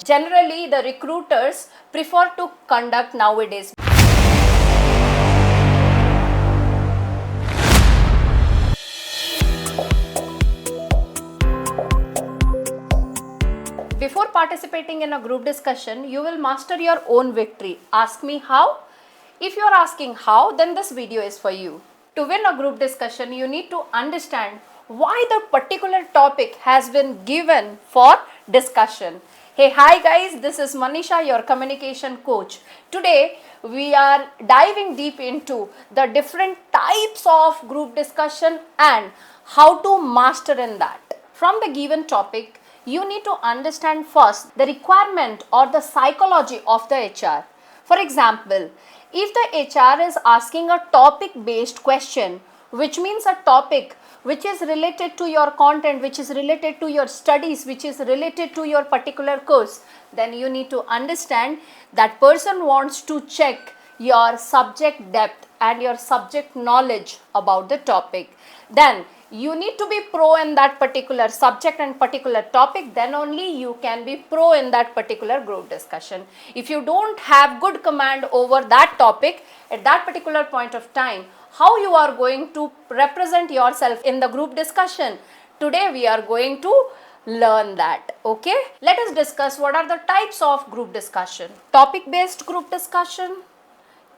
generally the recruiters prefer to conduct nowadays. Before participating in a group discussion, you will master your own victory. Ask me how? If you are asking how, then this video is for you. To win a group discussion, you need to understand why the particular topic has been given for discussion. Hey, hi guys, this is Manisha, your communication coach. Today, we are diving deep into the different types of group discussion and how to master in that. From the given topic, you need to understand first the requirement or the psychology of the HR. For example, if the HR is asking a topic based question, which means a topic which is related to your content, which is related to your studies, which is related to your particular course, then you need to understand that person wants to check your subject depth and your subject knowledge about the topic. Then you need to be pro in that particular subject and particular topic, then only you can be pro in that particular group discussion. If you don't have good command over that topic at that particular point of time, how you are going to represent yourself in the group discussion? Today we are going to learn that. Okay, let us discuss what are the types of group discussion. Topic based group discussion,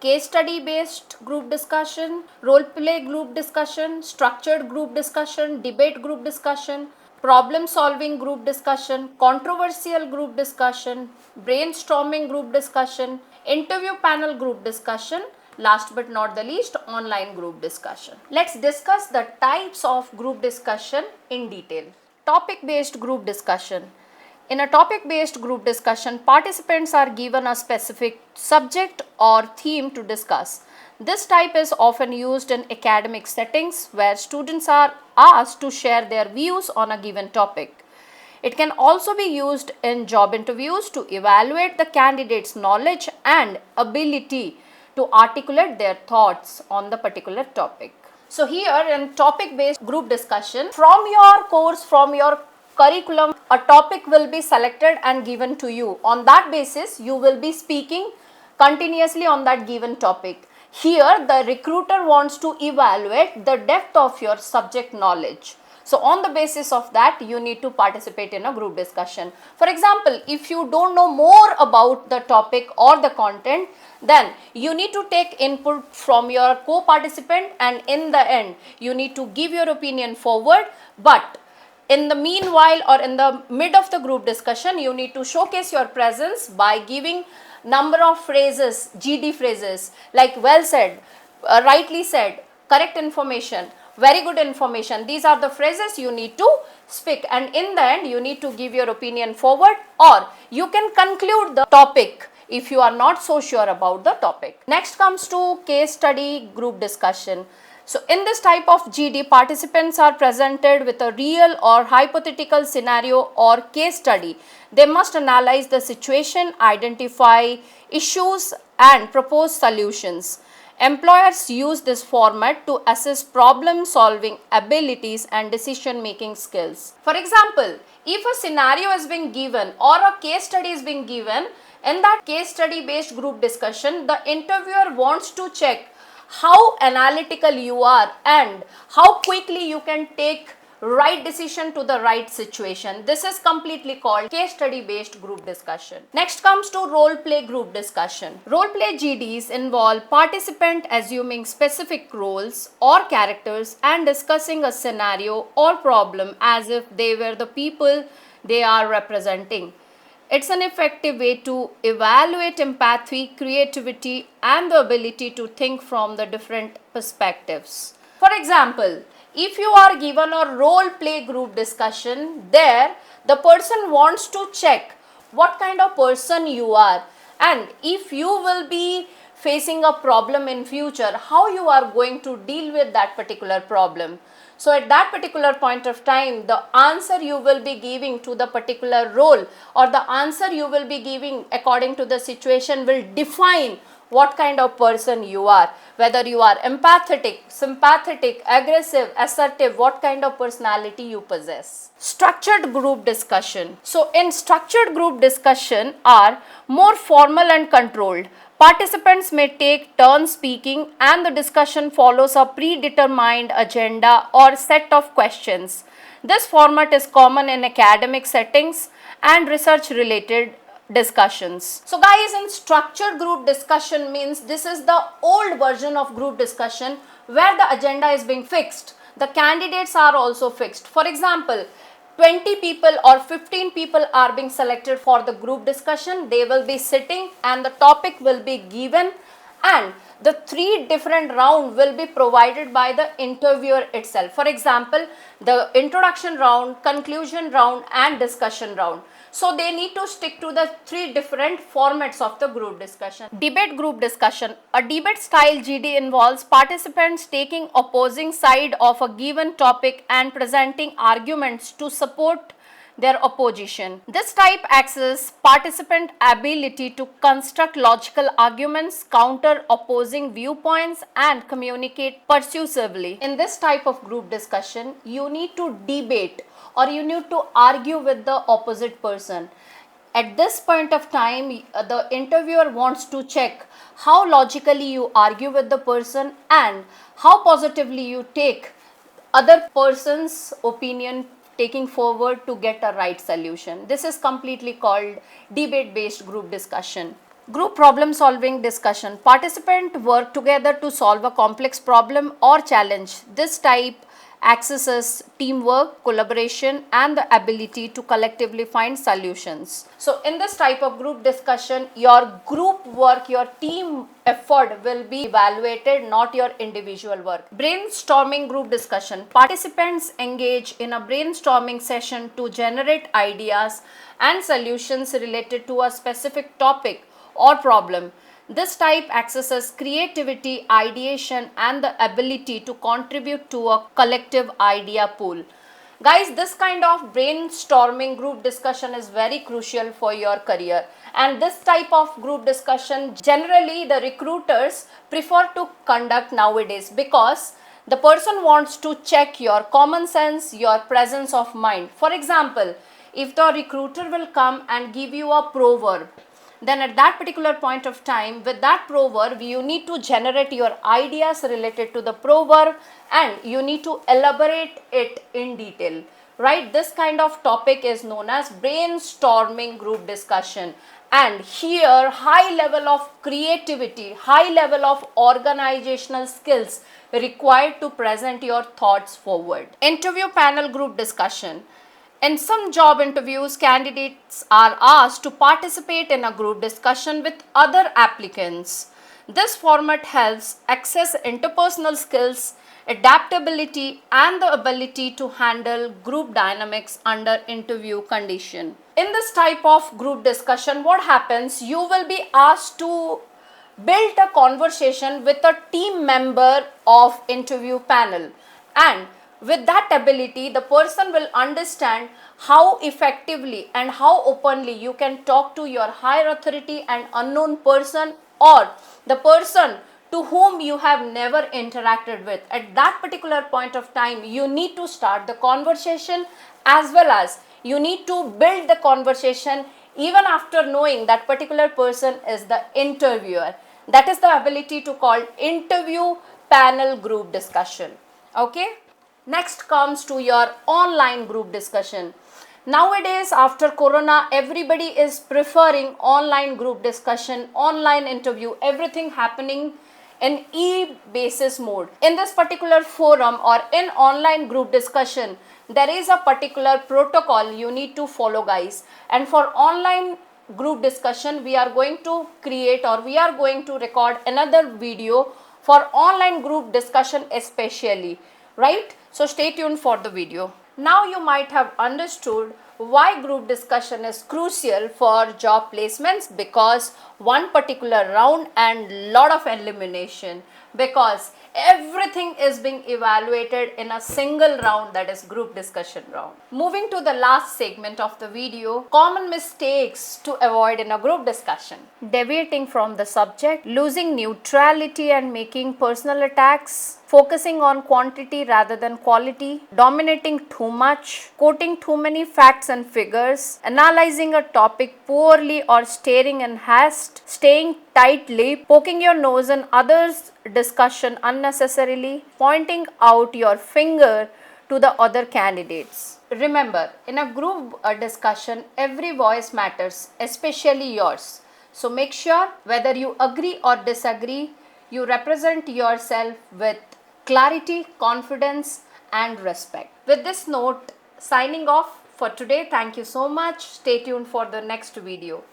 case study based group discussion, role play group discussion, structured group discussion, debate group discussion, problem solving group discussion, controversial group discussion, brainstorming group discussion, interview panel group discussion, last but not the least, online group discussion. Let's discuss the types of group discussion in detail. Topic based group discussion. In a topic-based group discussion, participants are given a specific subject or theme to discuss. This type is often used in academic settings where students are asked to share their views on a given topic. It can also be used in job interviews to evaluate the candidate's knowledge and ability to articulate their thoughts on the particular topic. So here in topic-based group discussion, from your course, from your curriculum, a topic will be selected and given to you. On that basis, you will be speaking continuously on that given topic. Here, the recruiter wants to evaluate the depth of your subject knowledge. So, on the basis of that, you need to participate in a group discussion. For example, if you don't know more about the topic or the content, then you need to take input from your co-participant, and in the end, you need to give your opinion forward. But in the meanwhile or in the mid of the group discussion, you need to showcase your presence by giving number of phrases, GD phrases like well said, rightly said, correct information, very good information. These are the phrases you need to speak, and in the end you need to give your opinion forward, or you can conclude the topic if you are not so sure about the topic. Next comes to case study group discussion. So in this type of GD, participants are presented with a real or hypothetical scenario or case study. They must analyze the situation, identify issues and propose solutions. Employers use this format to assess problem solving abilities and decision making skills. For example, if a scenario is being given or a case study is being given, in that case study based group discussion, the interviewer wants to check how analytical you are and how quickly you can take right decision to the right situation. This is completely called case study based group discussion. Next comes to role play group discussion. Role play GDs involve participant assuming specific roles or characters and discussing a scenario or problem as if they were the people they are representing. It's an effective way to evaluate empathy, creativity, and the ability to think from the different perspectives. For example, if you are given a role play group discussion, there the person wants to check what kind of person you are, and if you will be facing a problem in future, how you are going to deal with that particular problem. So at that particular point of time, the answer you will be giving to the particular role or the answer you will be giving according to the situation will define what kind of person you are, whether you are empathetic, sympathetic, aggressive, assertive, what kind of personality you possess. Structured group discussion. So in structured group discussion are more formal and controlled. Participants may take turns speaking and the discussion follows a predetermined agenda or set of questions. This format is common in academic settings and research related discussions. So guys, in structured group discussion means this is the old version of group discussion where the agenda is being fixed. The candidates are also fixed. For example, 20 people or 15 people are being selected for the group discussion. They will be sitting and the topic will be given and the 3 different rounds will be provided by the interviewer itself. For example, the introduction round, conclusion round and discussion round. So they need to stick to the 3 different formats of the group discussion. Debate group discussion. A debate style GD involves participants taking opposing side of a given topic and presenting arguments to support their opposition. This type accesses participant ability to construct logical arguments, counter opposing viewpoints and communicate persuasively. In this type of group discussion, you need to debate or you need to argue with the opposite person. At this point of time, the interviewer wants to check how logically you argue with the person and how positively you take other person's opinion taking forward to get a right solution. This is completely called debate based group discussion. Group problem solving discussion. Participants work together to solve a complex problem or challenge. This type accesses teamwork, collaboration and the ability to collectively find solutions. So in this type of group discussion, your group work, your team effort will be evaluated, not your individual work. Brainstorming group discussion. Participants engage in a brainstorming session to generate ideas and solutions related to a specific topic or problem. This type accesses creativity, ideation and the ability to contribute to a collective idea pool. Guys, this kind of brainstorming group discussion is very crucial for your career. And this type of group discussion generally the recruiters prefer to conduct nowadays because the person wants to check your common sense, your presence of mind. For example, if the recruiter will come and give you a proverb, then at that particular point of time with that proverb you need to generate your ideas related to the proverb and you need to elaborate it in detail, right? This kind of topic is known as brainstorming group discussion, and here high level of creativity, high level of organizational skills required to present your thoughts forward. Interview panel group discussion. In some job interviews, candidates are asked to participate in a group discussion with other applicants. This format helps access interpersonal skills, adaptability, and the ability to handle group dynamics under interview condition. In this type of group discussion, what happens? You will be asked to build a conversation with a team member of interview panel, and with that ability, the person will understand how effectively and how openly you can talk to your higher authority and unknown person or the person to whom you have never interacted with. At that particular point of time, you need to start the conversation as well as you need to build the conversation even after knowing that particular person is the interviewer. That is the ability to call interview panel group discussion. Okay. Next comes to your online group discussion. Nowadays, after Corona, everybody is preferring online group discussion, online interview, everything happening in e-basis mode. In this particular forum or in online group discussion, there is a particular protocol you need to follow, guys. And for online group discussion, we are going to create or we are going to record another video for online group discussion especially, right? So stay tuned for the video. Now you might have understood why group discussion is crucial for job placements, because one particular round and lot of elimination. because everything is being evaluated in a single round, that is group discussion round. Moving to the last segment of the video, common mistakes to avoid in a group discussion. Deviating from the subject, losing neutrality and making personal attacks, focusing on quantity rather than quality, dominating too much, quoting too many facts and figures, analyzing a topic poorly or staring in haste, staying tight-lipped, poking your nose in others' discussion unnecessarily, pointing out your finger to the other candidates. Remember, in a group discussion, every voice matters, especially yours. So make sure whether you agree or disagree, you represent yourself with clarity, confidence, and respect. With this note, signing off for today. Thank you so much. Stay tuned for the next video.